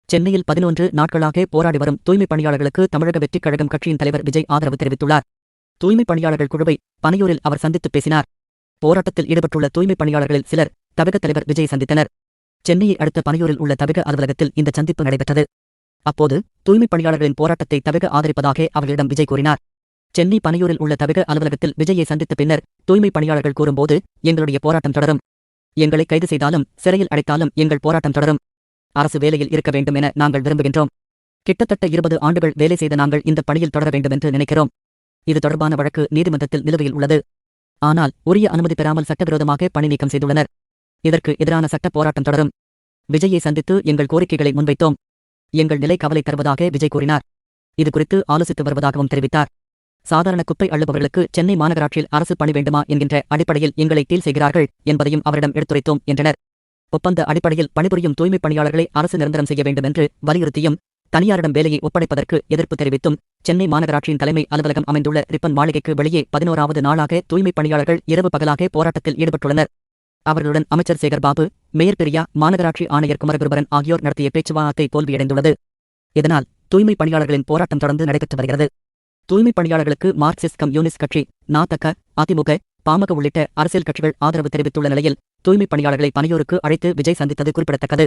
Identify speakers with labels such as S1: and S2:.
S1: சென்னையில் 11 நாட்களாக போராடி வரும் தூய்மைப் பணியாளர்களுக்கு தமிழக வெற்றிக் கழகம் கட்சியின் தலைவர் விஜய் ஆதரவு தெரிவித்துள்ளார். தூய்மைப் பணியாளர்கள் குழுவை பனையூரில் அவர் சந்தித்துப் பேசினார். போராட்டத்தில் ஈடுபட்டுள்ள தூய்மைப் பணியாளர்களில் சிலர் தவிக தலைவர் விஜய் சந்தித்தனர். சென்னையை அடுத்த பனையூரில் உள்ள தவிக அலுவலகத்தில் இந்த சந்திப்பு நடைபெற்றது. அப்போது தூய்மைப் பணியாளர்களின் போராட்டத்தை தவிக ஆதரிப்பதாக அவர்களிடம் விஜய் கூறினார். சென்னை பனையூரில் உள்ள தவிக அலுவலகத்தில் விஜயை சந்தித்த பின்னர் தூய்மைப் பணியாளர்கள் கூறும்போது, எங்களுடைய போராட்டம் தொடரும். எங்களை கைது செய்தாலும் சிறையில் அடைத்தாலும் எங்கள் போராட்டம் தொடரும். அரசு வேலையில் இருக்க வேண்டும் என நாங்கள் விரும்புகின்றோம். கிட்டத்தட்ட 20 ஆண்டுகள் வேலை செய்த நாங்கள் இந்த பணியில் தொடர வேண்டும் என்று நினைக்கிறோம். இது தொடர்பான வழக்கு நீதிமன்றத்தில் நிலுவையில் உள்ளது. ஆனால் உரிய அனுமதி பெறாமல் சட்டவிரோதமாக பணி நீக்கம் செய்துள்ளனர். இதற்கு எதிரான சட்ட போராட்டம் தொடரும். விஜயை சந்தித்து எங்கள் கோரிக்கைகளை முன்வைத்தோம். எங்கள் நிலை கவலை தருவதாக விஜய் கூறினார். இதுகுறித்து ஆலோசித்து வருவதாகவும் தெரிவித்தார். சாதாரண குப்பை அள்ளுபவர்களுக்கு சென்னை மாநகராட்சியில் அரசு பணி வேண்டுமா என்கின்ற அடிப்படையில் எங்களை டீல் செய்கிறார்கள் என்பதையும் அவரிடம் எடுத்துரைத்தோம் என்றனர். ஒப்பந்த அடிப்படையில் பணிபுரியும் தூய்மைப் பணியாளர்களை அரசு நிரந்தரம் செய்ய வேண்டும் என்று வலியுறுத்தியும், தனியாரிடம் வேலையை ஒப்படைப்பதற்கு எதிர்ப்பு தெரிவித்தும் சென்னை மாநகராட்சியின் தலைமை அலுவலகம் அமைந்துள்ள ரிப்பன் மாளிகைக்கு வெளியே 11வது நாளாக தூய்மைப் பணியாளர்கள் இரவு பகலாக போராட்டத்தில் ஈடுபட்டுள்ளனர். அவர்களுடன் அமைச்சர் சேகர்பாபு, மேயர் பிரியா, மாநகராட்சி ஆணையர் குமரகுருபரன் ஆகியோர் நடத்திய பேச்சுவார்த்தை தோல்வியடைந்துள்ளது. இதனால் தூய்மைப் பணியாளர்களின் போராட்டம் தொடர்ந்து நடைபெற்று வருகிறது. தூய்மைப் பணியாளர்களுக்கு மார்க்சிஸ்ட் கம்யூனிஸ்ட் கட்சி, ந.த.க., அதிமுக, பாமக உள்ளிட்ட அரசியல் கட்சிகள் ஆதரவு தெரிவித்துள்ள நிலையில் தூய்மைப் பணியாளர்களை பனையூருக்கு அழைத்து விஜய் சந்தித்தது குறிப்பிடத்தக்கது.